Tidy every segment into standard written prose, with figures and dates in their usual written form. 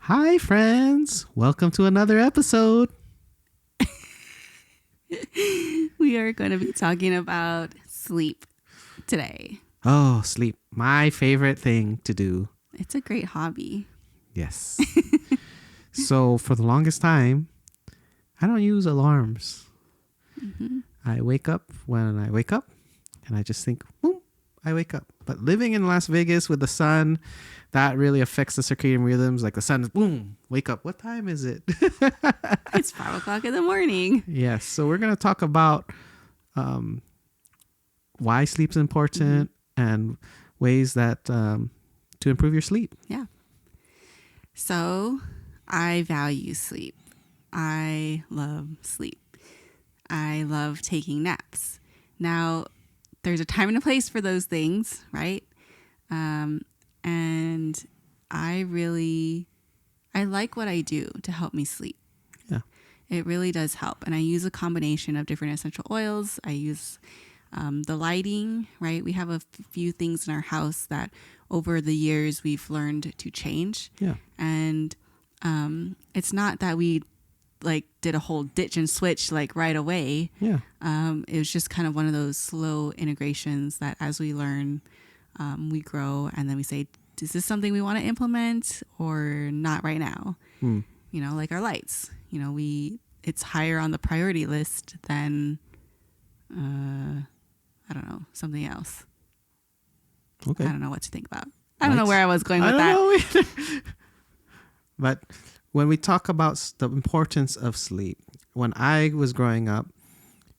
Hi, friends. Welcome to another episode. We are going to be talking about sleep today. Oh, sleep. My favorite thing to do. It's a great hobby. Yes. So for the longest time, I don't use alarms. Mm-hmm. I wake up when I wake up and I just think, boom, I wake up. But living in Las Vegas with the sun, that really affects the circadian rhythms. Like the sun is boom, wake up. What time is it? It's 5 o'clock in the morning. Yes. So we're going to talk about why sleep's important and ways that to improve your sleep. Yeah. So I value sleep. I love sleep. I love taking naps. Now, there's a time and a place for those things, right? And I like what I do to help me sleep. Yeah. It really does help. And I use a combination of different essential oils. I use the lighting, right? We have a few things in our house that over the years we've learned to change. Yeah. And it's not that we did a whole ditch and switch right away. Yeah. It was just kind of one of those slow integrations that as we learn, we grow, and then we say, is this something we want to implement or not right now? You know, like our lights, it's higher on the priority list than, I don't know, something else. Okay. I don't know what to think about. I don't know where I was going with that. I don't know either. But when we talk about the importance of sleep, when I was growing up,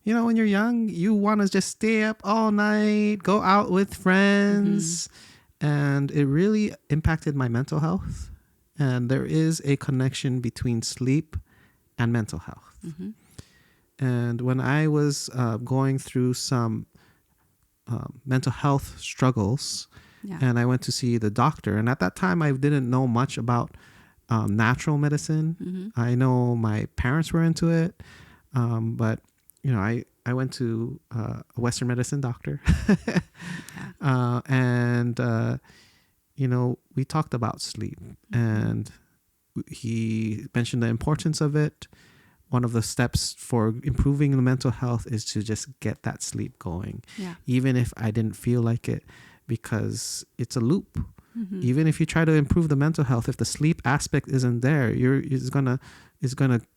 when you're young, you want to just stay up all night, go out with friends. And it really impacted my mental health. And there is a connection between sleep and mental health. And when I was going through some mental health struggles, and I went to see the doctor, and at that time I didn't know much about natural medicine. I know my parents were into it, but I went to a Western medicine doctor. And we talked about sleep, and he mentioned the importance of it. One of the steps for improving the mental health is to just get that sleep going, even if I didn't feel like it, because it's a loop. Even if you try to improve the mental health, if the sleep aspect isn't there, it's gonna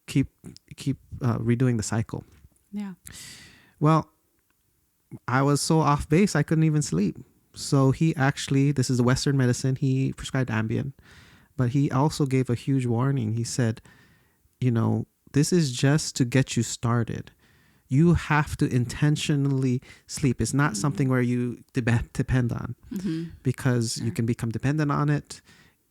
keep redoing the cycle. Yeah. Well, I was so off base, I couldn't even sleep. So this is Western medicine, he prescribed Ambien, but he also gave a huge warning. He said, this is just to get you started. You have to intentionally sleep. It's not something where you depend on, because you can become dependent on it.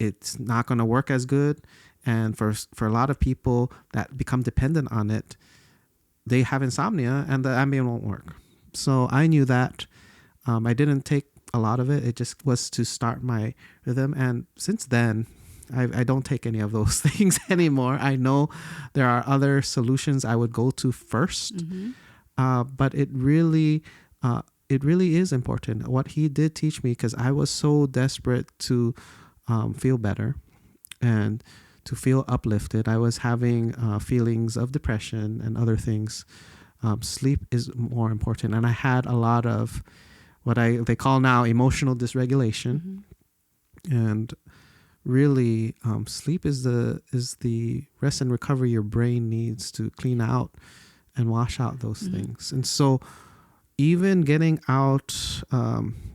It's not going to work as good. And for a lot of people that become dependent on it, they have insomnia and the Ambien won't work. So I knew that. I didn't take a lot of it. It just was to start my rhythm. And since then, I don't take any of those things anymore. I know there are other solutions I would go to first, but it really is important. What he did teach me, because I was so desperate to feel better and to feel uplifted. I was having feelings of depression and other things. Sleep is more important, and I had a lot of what they call now emotional dysregulation, and really sleep is the rest and recovery your brain needs to clean out and wash out those things. And so even getting out,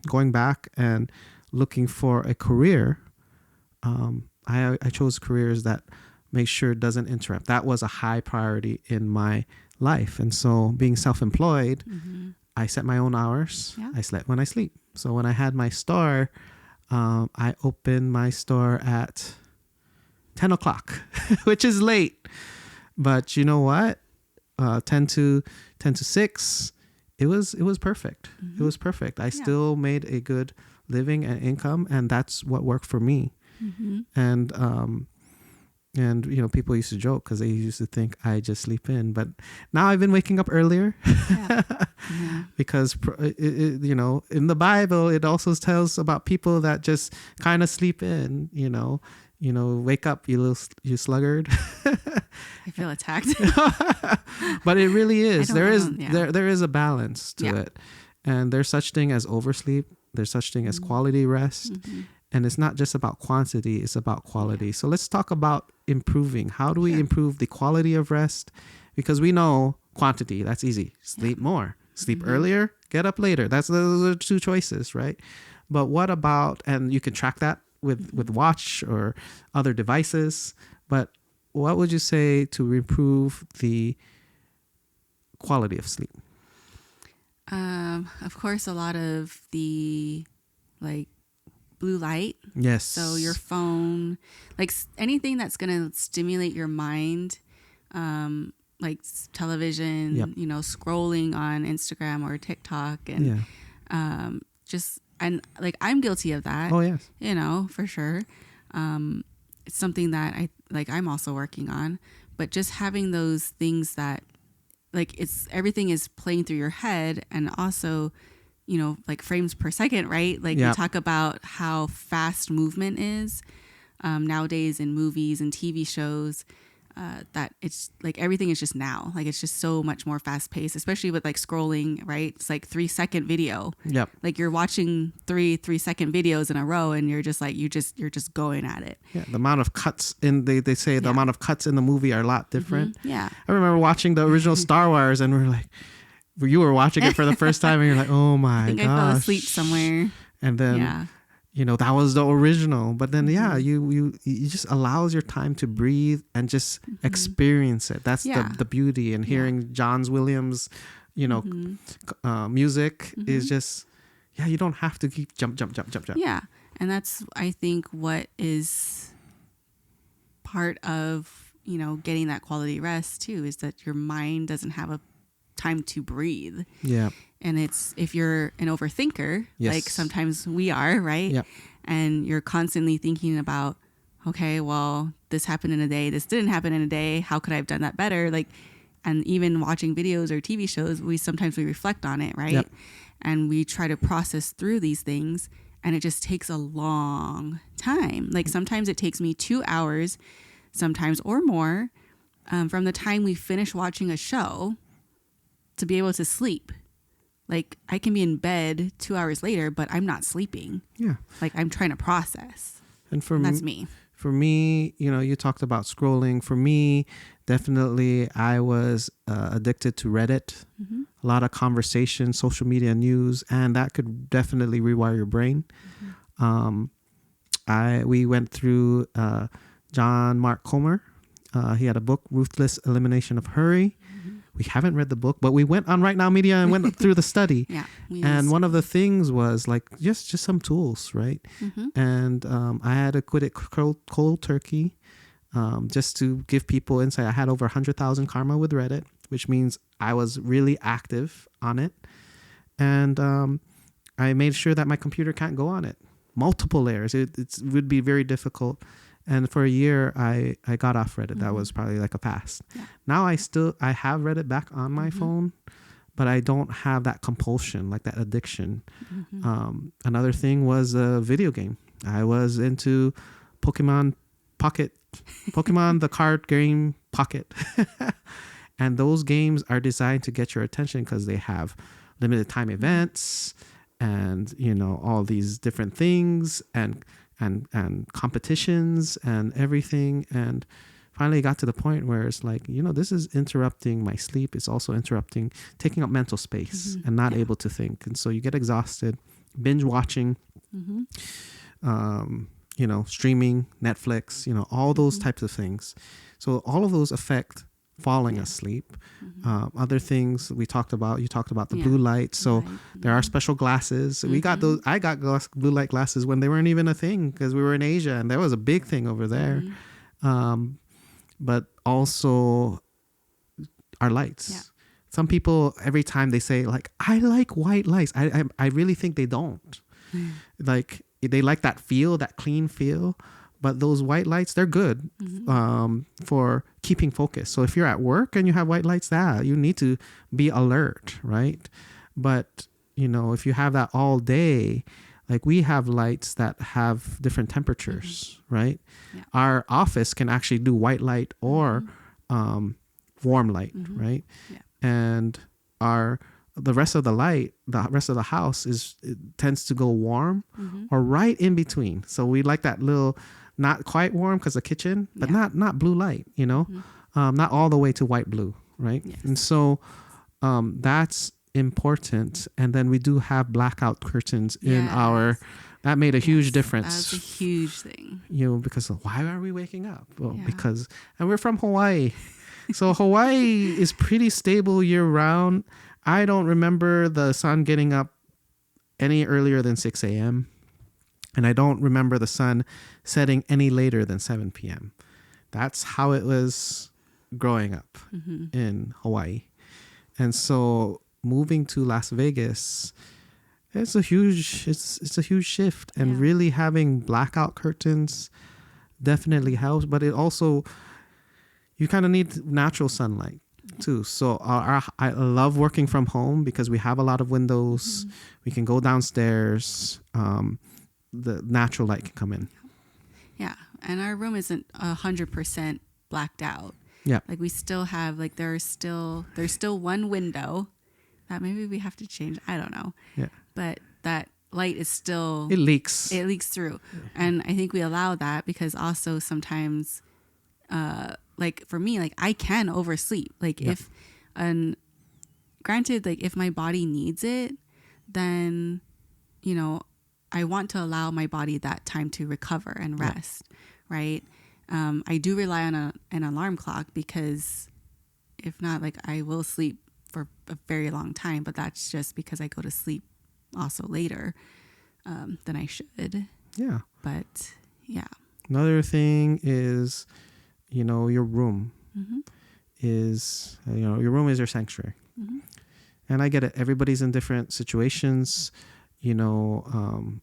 going back and looking for a career, I chose careers that make sure it doesn't interrupt. That was a high priority in my life. And so being self-employed, I set my own hours. I slept when I sleep. So when I had my store, I opened my store at 10 o'clock, which is late. But you know what? 10 to 6, it was perfect. It was perfect. I still made a good living and income, and that's what worked for me. And people used to joke because they used to think I just sleep in, but now I've been waking up earlier because in the Bible it also tells about people that just kind of sleep in, wake up, you sluggard. I feel attacked. But it really is. Yeah. There is a balance to it. And there's such thing as oversleep. There's such thing as quality rest. And it's not just about quantity, it's about quality. So let's talk about improving. How do we improve the quality of rest? Because we know quantity, that's easy. Sleep more. Sleep earlier, get up later. Those are two choices, right? But what about, and you can track that with watch or other devices, but what would you say to improve the quality of sleep? Of course, a lot of the like blue light. Yes. So your phone, like anything that's going to stimulate your mind, like television, scrolling on Instagram or TikTok, and and like I'm guilty of that. Oh yes. For sure. It's something that I'm also working on, but just having those things that like everything is playing through your head, and also, like frames per second, right? Like we talk about how fast movement is nowadays in movies and TV shows. That it's like everything is just now. Like it's just so much more fast paced, especially with like scrolling, right? It's like 3-second video. Yep. Like you're watching 3-second videos in a row, and you're just like you're just going at it. Yeah. The amount of cuts they say the amount of cuts in the movie are a lot different. Yeah. I remember watching the original Star Wars, and we're like, you were watching it for the first time, and you're like, oh my gosh. I fell asleep somewhere. And then that was the original, but then you just allows your time to breathe and just experience it. That's the beauty. And hearing John Williams, music is just you don't have to keep jump. Yeah, and that's I think what is part of getting that quality rest too, is that your mind doesn't have a time to breathe. Yeah. And it's, if you're an overthinker, like sometimes we are, right? Yep. And you're constantly thinking about, okay, well, this happened in a day, this didn't happen in a day, how could I have done that better? Like, and even watching videos or TV shows, we reflect on it, right? Yep. And we try to process through these things, and it just takes a long time. Like sometimes it takes me 2 hours, sometimes or more, from the time we finish watching a show to be able to sleep. Like I can be in bed 2 hours later, but I'm not sleeping. Yeah. Like I'm trying to process. And that's me. For me, you talked about scrolling. For me, definitely I was addicted to Reddit. A lot of conversation, social media news, and that could definitely rewire your brain. We went through John Mark Comer. He had a book, Ruthless Elimination of Hurry. We haven't read the book, but we went on Right Now Media and went through the study. And one of the things was like just some tools, right? And I had to quit it cold turkey just to give people insight. I had over 100,000 karma with Reddit, which means I was really active on it. And I made sure that my computer can't go on it. Multiple layers. It would be very difficult. And for a year, I got off Reddit. That was probably like a fast. Yeah. Now I have Reddit back on my phone, but I don't have that compulsion, like that addiction. Another thing was a video game. I was into Pokemon the card game Pocket. And those games are designed to get your attention because they have limited time events and, all these different things and competitions and everything. And finally got to the point where it's like, this is interrupting my sleep. It's also taking up mental space and not able to think. And so you get exhausted, binge watching, streaming, Netflix, all those types of things. So all of those affect falling asleep. Other things you talked about the blue light. So there are special glasses. We got those. I got blue light glasses when they weren't even a thing because we were in Asia and there was a big thing over there. But also our lights. Yeah. Some people, every time they say like, I like white lights. I really think they don't. Like they like that feel, that clean feel. But those white lights, they're good for keeping focus. So if you're at work and you have white lights, you need to be alert, right? But, if you have that all day, Like we have lights that have different temperatures, right? Yeah. Our office can actually do white light or warm light, right? Yeah. And the rest of the house it tends to go warm or right in between. So we like that little, not quite warm because the kitchen, but not blue light, not all the way to white blue, right? Yes. And so that's important. And then we do have blackout curtains in our. That made a huge difference. That's a huge thing. Because why are we waking up? Well, and we're from Hawaii. So Hawaii is pretty stable year round. I don't remember the sun getting up any earlier than 6 a.m. And I don't remember the sun setting any later than 7 p.m. That's how it was growing up in Hawaii. And so moving to Las Vegas, it's a huge shift. And really having blackout curtains definitely helps. But it also, you kind of need natural sunlight too. So I love working from home because we have a lot of windows. We can go downstairs. The natural light can come in. Yeah. And our room isn't 100% blacked out. Yeah. Like we still have, like there's still one window that maybe we have to change. I don't know. Yeah. But that light is still. It leaks. It leaks through. And I think we allow that because also sometimes, like for me, like I can oversleep. Like granted, like if my body needs it, then, I want to allow my body that time to recover and rest, right? I do rely on an alarm clock because if not, like I will sleep for a very long time, but that's just because I go to sleep also later than I should. Yeah. But yeah. Another thing is, your room is, your room is your sanctuary. And I get it. Everybody's in different situations.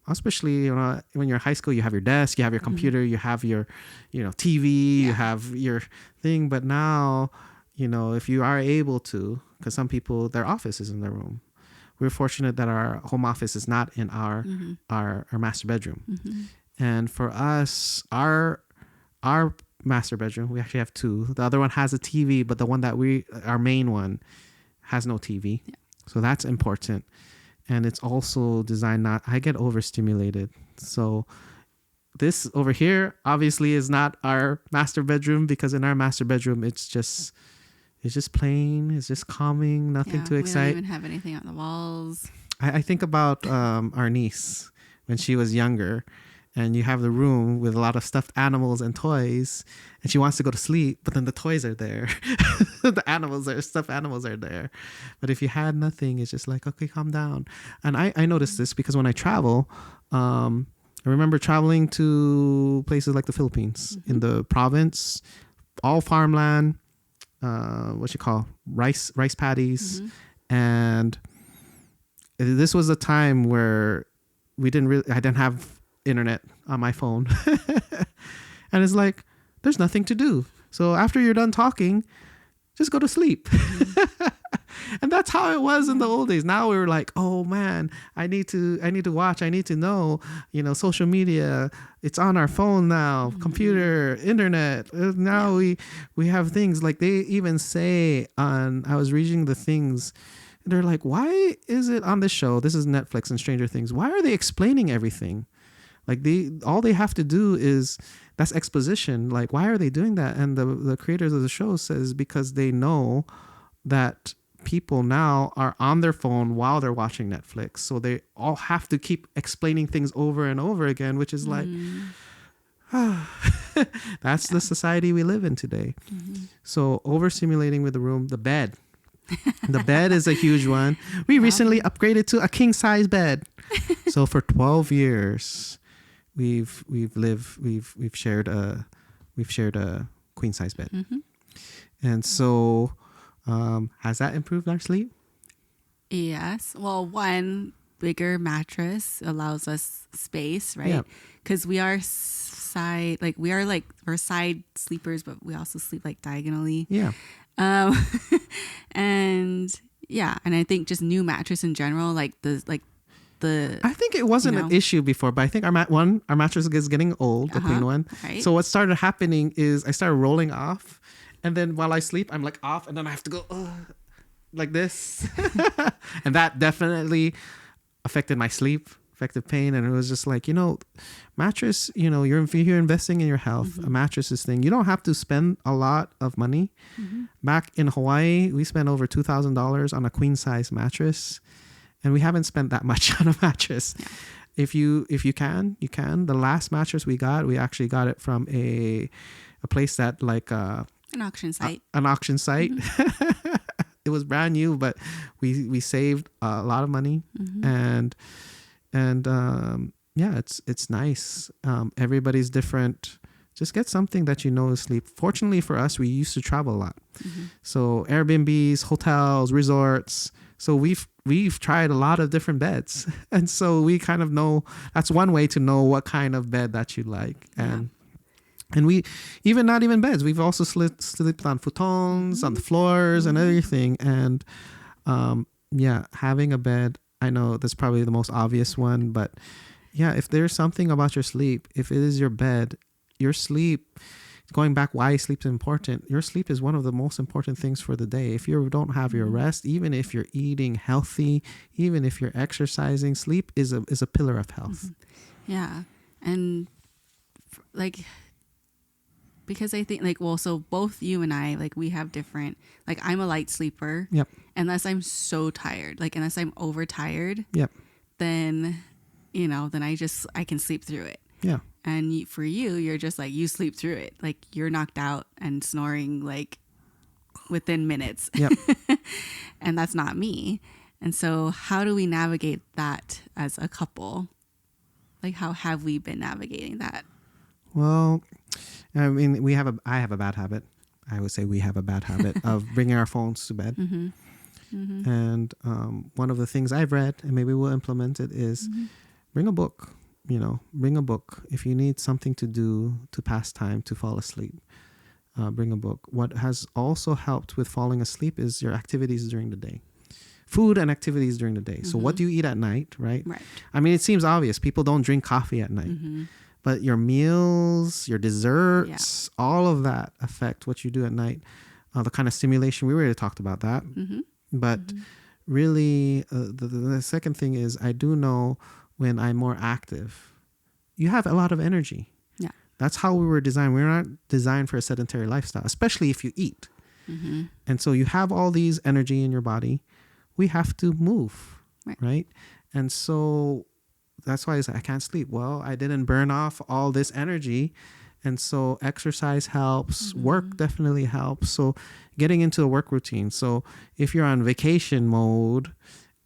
Especially when you're in high school, you have your desk, you have your computer, you have your, TV, you have your thing. But now, if you are able to, because some people, their office is in their room. We're fortunate that our home office is not in our master bedroom. And for us, our master bedroom, we actually have two. The other one has a TV, but the one that our main one has no TV. Yeah. So that's important. And it's also designed I get overstimulated. So this over here obviously is not our master bedroom because in our master bedroom, it's just plain. It's just calming. Nothing to excite. We don't even have anything on the walls. I think about our niece when she was younger. And you have the room with a lot of stuffed animals and toys. And she wants to go to sleep, but then the toys are there. The stuffed animals are there. But if you had nothing, it's just like, okay, calm down. And I noticed this because when I travel, I remember traveling to places like the Philippines in the province, all farmland, rice paddies. And this was a time where I didn't have internet on my phone. And it's like, there's nothing to do. So after you're done talking, just go to sleep. And that's how it was in the old days. Now we're like, oh man, I need to watch, I need to know, social media, it's on our phone now, computer, internet. Now we have things like they even say I was reading the things. They're like, why is it on this show? This is Netflix and Stranger Things. Why are they explaining everything? Like all they have to do that's exposition. Like, why are they doing that? And the creators of the show says because they know that people now are on their phone while they're watching Netflix. So they all have to keep explaining things over and over again, which is like, that's the society we live in today. So overstimulating with the room, the bed. The bed is a huge one. We recently upgraded to a king size bed. So for 12 years, we've shared a queen size bed. And so has that improved our sleep? Yes. Well, one bigger mattress allows us space, right? Because we're side sleepers, but we also sleep like diagonally. Yeah. And I think just new mattress in general, like the the, I think it wasn't an issue before, but I think our mattress is getting old, the clean one. Right. So what started happening is I started rolling off, and then while I sleep, I'm like off, and then I have to go like this, and that definitely affected my sleep, affected pain, and it was just like, mattress. You're investing in your health. A mattress is thing. You don't have to spend a lot of money. Back in Hawaii, we spent over $2,000 on a queen size mattress. And we haven't spent that much on a mattress. Yeah. If you can, you can. The last mattress we actually got it from a place that like an auction site. An auction site. It was brand new, but we saved a lot of money, and it's nice. Everybody's different. Just get something that is sleep. Fortunately for us, we used to travel a lot, so Airbnbs, hotels, resorts. So we've tried a lot of different beds, and so we kind of know. That's one way to know what kind of bed that you like, and we not even beds. We've also slept on futons, on the floors, and everything. And having a bed. I know that's probably the most obvious one, but if there's something about your sleep, if it is your bed, your sleep. Going back, why sleep is important. Your sleep is one of the most important things for the day. If you don't have your rest, even if you're eating healthy, even if you're exercising, sleep is a pillar of health. Yeah, and because I think so both you and I we have different. I'm a light sleeper. Yep. Unless I'm so tired, unless I'm overtired. Yep. Then, then I can sleep through it. Yeah. And for you, you're just you sleep through it. You're knocked out and snoring within minutes. Yep. And that's not me. And so how do we navigate that as a couple? How have we been navigating that? Well, I mean, I have a bad habit. I would say we have a bad habit of bringing our phones to bed. And one of the things I've read, and maybe we'll implement it, is bring a book. Bring a book. If you need something to do to pass time, to fall asleep, bring a book. What has also helped with falling asleep is your activities during the day. Food and activities during the day. So what do you eat at night, right? Right. I mean, it seems obvious. People don't drink coffee at night. But your meals, your desserts, all of that affect what you do at night. The kind of stimulation, we already talked about that. But really, the second thing is I do know when I'm more active, you have a lot of energy. Yeah. That's how we were designed. We're not designed for a sedentary lifestyle, especially if you eat. And so you have all these energy in your body. We have to move, right? And so that's why I can't sleep. Well, I didn't burn off all this energy. And so exercise helps. Work definitely helps. So getting into a work routine. So if you're on vacation mode,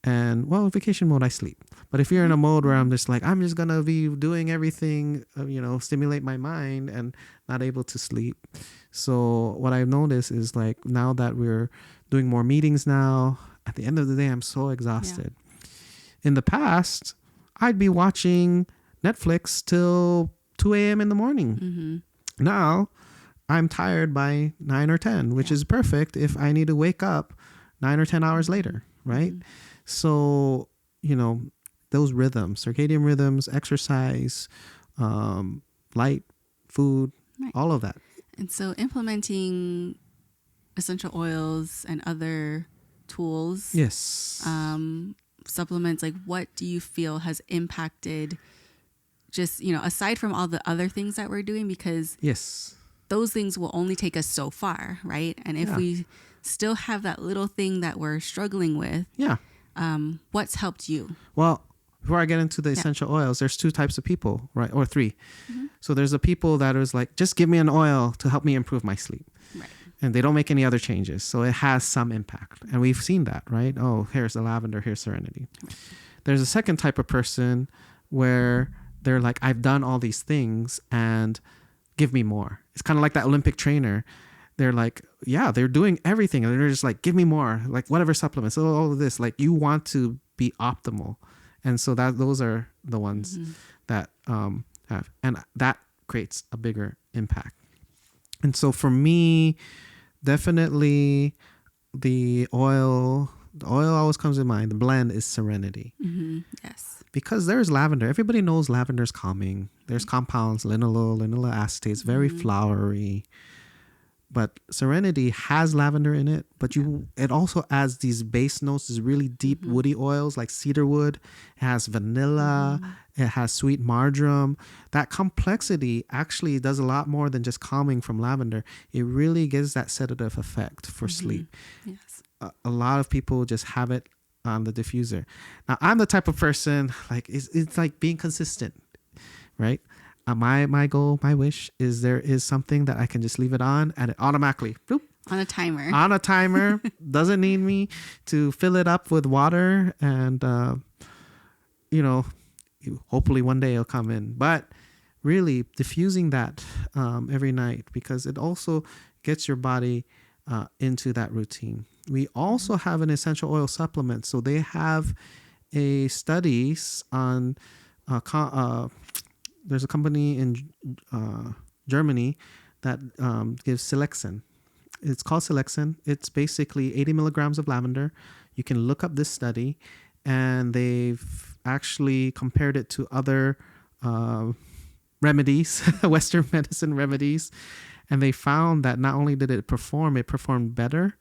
vacation mode, I sleep. But if you're in a mode where I'm just going to be doing everything, stimulate my mind and not able to sleep. So what I've noticed is now that we're doing more meetings now, at the end of the day, I'm so exhausted. In the past, I'd be watching Netflix till 2 a.m. in the morning. Now I'm tired by 9 or 10, which is perfect if I need to wake up 9 or 10 hours later. Right. So, those rhythms, circadian rhythms, exercise, light, food, all of that. And so implementing essential oils and other tools. Yes. Supplements, what do you feel has impacted just, aside from all the other things that we're doing? Because those things will only take us so far, right? And if we still have that little thing that we're struggling with, what's helped you? Well, before I get into the essential oils, there's 2 types of people, right? Or 3. So there's the people that is just give me an oil to help me improve my sleep. Right. And they don't make any other changes. So it has some impact. And we've seen that, right? Oh, here's the lavender, here's serenity. Right. There's a second type of person where they're I've done all these things and give me more. It's kind of like that Olympic trainer. They're they're doing everything. And they're just give me more, whatever supplements, all of this. You want to be optimal. And so those are the ones that have. And that creates a bigger impact. And so for me, definitely the oil always comes to mind. The blend is serenity. Yes. because there's lavender. Everybody knows lavender's calming. There's compounds, linalool acetate. It's very flowery. But Serenity has lavender in it, but it also adds these base notes, these really deep woody oils like cedar wood. It has vanilla. It has sweet marjoram. That complexity actually does a lot more than just calming from lavender. It really gives that sedative effect for sleep. Yes. A lot of people just have it on the diffuser. Now, I'm the type of person, like, it's like being consistent, right? My goal, my wish is there is something that I can just leave it on and it automatically, boop, On a timer. doesn't need me to fill it up with water. And, hopefully one day it'll come in. But really diffusing that every night, because it also gets your body into that routine. We also have an essential oil supplement. So they have a studies on there's a company in Germany that gives Selexin. It's called Selexin. It's basically 80 milligrams of lavender. You can look up this study, and they've actually compared it to other remedies, Western medicine remedies, and they found that not only did it performed better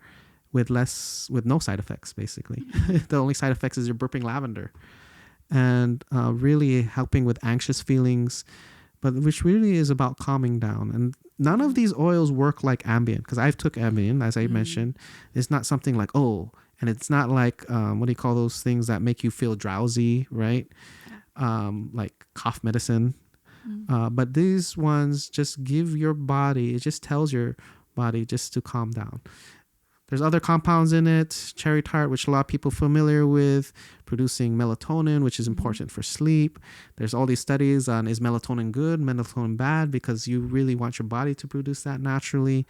with no side effects. Basically, the only side effects is you're burping lavender. And really helping with anxious feelings, but which really is about calming down. And none of these oils work like Ambien, because I've took Ambien, as I mentioned. It's not something like, and it's not like, what do you call those things that make you feel drowsy, right? Like cough medicine. But these ones just give your body, it just tells your body just to calm down. There's other compounds in it, cherry tart, which a lot of people are familiar with, producing melatonin, which is important for sleep. There's all these studies on, is melatonin good, melatonin bad, because you really want your body to produce that naturally.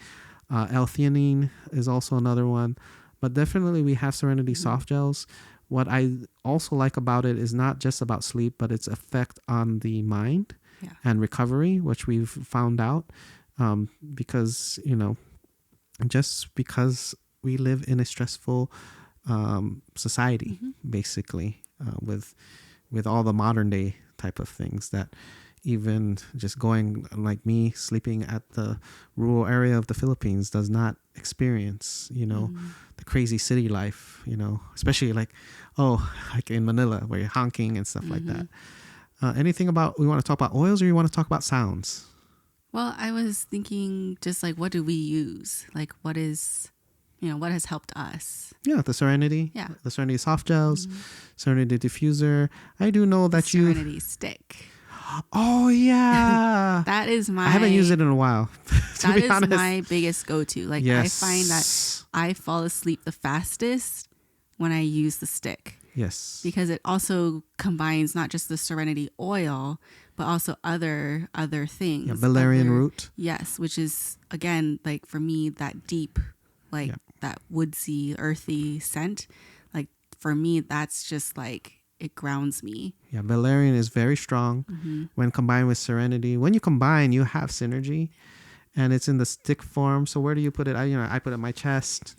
L-theanine is also another one. But definitely we have Serenity soft gels. What I also like about it is not just about sleep, but its effect on the mind and recovery, which we've found out. Because, just because we live in a stressful society, basically, with all the modern day type of things that even just going like me sleeping at the rural area of the Philippines does not experience, the crazy city life, especially like in Manila where you're honking and stuff like that. Anything we want to talk about oils, or you want to talk about sounds? Well, I was thinking just like, what do we use? Like, what has helped us? Yeah, the Serenity. Yeah. The Serenity soft gels, Serenity diffuser. I do know that Serenity stick. Oh, yeah. That is I haven't used it in a while. That is honest. My biggest go-to. Like, yes. I find that I fall asleep the fastest when I use the stick. Yes. Because it also combines not just the Serenity oil, but also other things. Yeah, valerian root. Yes, which is, again, like for me, that deep, like that woodsy, earthy scent. Like for me, that's just like, it grounds me. Yeah, valerian is very strong when combined with Serenity. When you combine, you have synergy. And it's in the stick form. So where do you put it? I put it on my chest.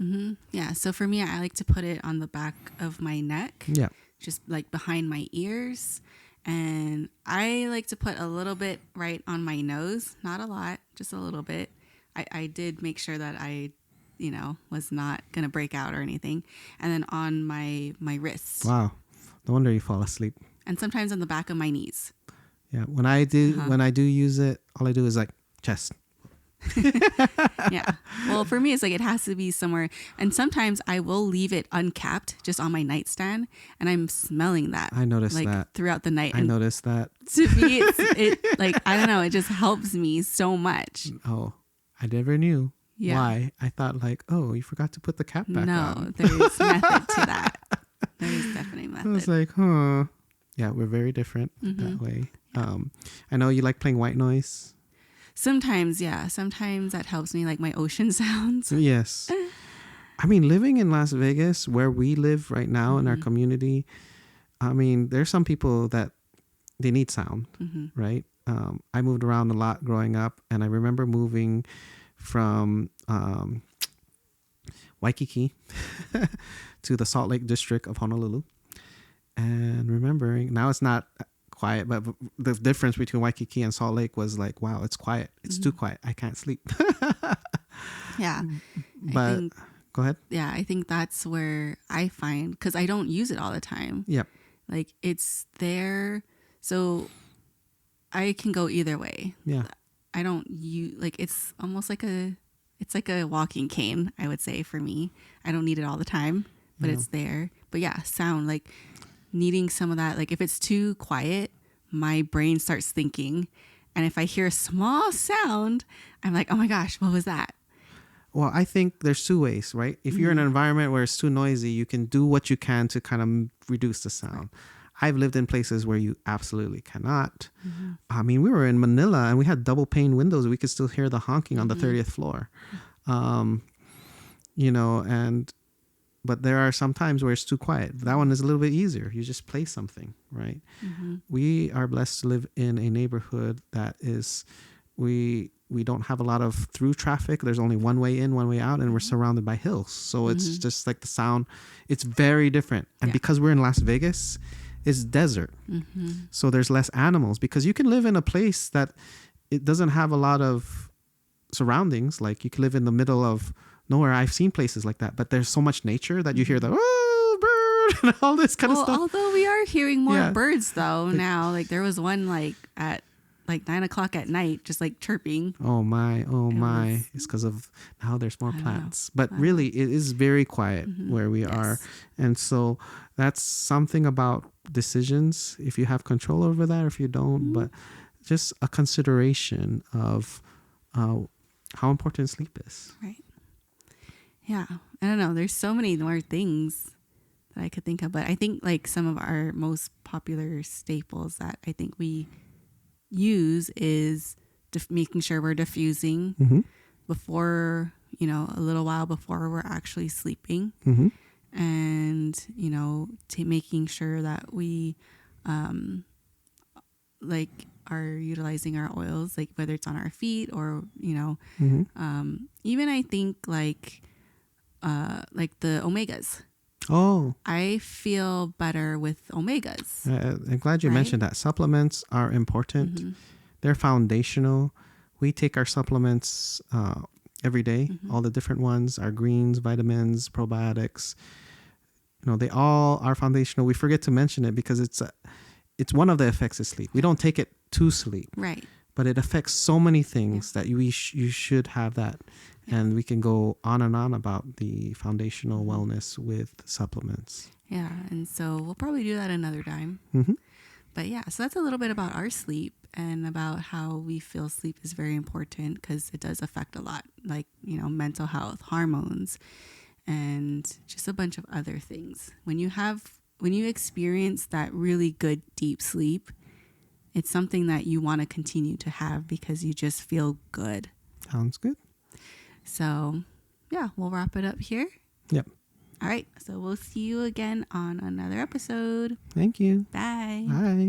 Yeah. So for me, I like to put it on the back of my neck. Yeah. Just like behind my ears. And I like to put a little bit right on my nose. Not a lot, just a little bit. I did make sure that I, was not going to break out or anything. And then on my wrists. Wow. No wonder you fall asleep. And sometimes on the back of my knees. Yeah. When I do use it, all I do is like chest. Yeah. Well, for me, it's like it has to be somewhere. And sometimes I will leave it uncapped just on my nightstand, and I'm smelling that. I noticed like, that throughout the night. I noticed that. To me, it like, I don't know. It just helps me so much. Oh, I never knew why. I thought like, oh, you forgot to put the cap back on. No, there's method to that. There is definitely method. I was like, huh. Yeah, we're very different that way. Yeah. I know you like playing white noise. Sometimes, yeah. Sometimes that helps me, like my ocean sounds. Yes. I mean, living in Las Vegas, where we live right now in our community, I mean, there's some people that they need sound, right? I moved around a lot growing up, and I remember moving from Waikiki to the Salt Lake district of Honolulu. and remembering now it's not quiet, but the difference between Waikiki and Salt Lake was like, wow, it's quiet. It's too quiet. I can't sleep. Yeah. But go ahead. Yeah, I think that's where I find, because I don't use it all the time. Yep. Like it's there, so I can go either way. Yeah. I don't use, like, it's almost like it's like a walking cane, I would say, for me. I don't need it all the time, but it's there. But yeah, sound, like needing some of that. Like if it's too quiet, my brain starts thinking. And if I hear a small sound, I'm like, oh my gosh, what was that? Well, I think there's two ways, right? If you're in an environment where it's too noisy, you can do what you can to kind of reduce the sound. I've lived in places where you absolutely cannot. I mean, we were in Manila and we had double pane windows. We could still hear the honking on the 30th floor. You know, but there are some times where it's too quiet. That one is a little bit easier. You just play something, right? We are blessed to live in a neighborhood that is, we don't have a lot of through traffic. There's only one way in, one way out, and we're surrounded by hills. So it's just like the sound, it's very different. And because we're in Las Vegas, it's desert. So there's less animals, because you can live in a place that it doesn't have a lot of surroundings. Like you can live in the middle of nowhere. I've seen places like that, but there's so much nature that you hear the bird and all this kind of stuff. Although we are hearing more birds though now. Like there was one like at like 9 o'clock at night, just like chirping. Oh my. It's because of now there's more plants. But really, it is very quiet where we are. And so that's something about decisions, if you have control over that or if you don't. But just a consideration of how important sleep is. Right. Yeah. I don't know. There's so many more things that I could think of. But I think like some of our most popular staples that I think we use is making sure we're diffusing before, you know, a little while before we're actually sleeping. And, you know, making sure that we like are utilizing our oils, like whether it's on our feet or, you know, even I think like the omegas. Oh, I feel better with omegas. I'm glad you mentioned that. Supplements are important. They're foundational. We take our supplements every day, all the different ones, our greens, vitamins, probiotics. You know, they all are foundational. We forget to mention it because it's one of the effects of sleep. We don't take it to sleep. Right. But it affects so many things that you should have that. And we can go on and on about the foundational wellness with supplements. Yeah. And so we'll probably do that another time. But yeah, so that's a little bit about our sleep and about how we feel sleep is very important because it does affect a lot, like, you know, mental health, hormones, and just a bunch of other things. When you experience that really good deep sleep, it's something that you want to continue to have because you just feel good. Sounds good. So, yeah, we'll wrap it up here. Yep. All right. So we'll see you again on another episode. Thank you. Bye. Bye.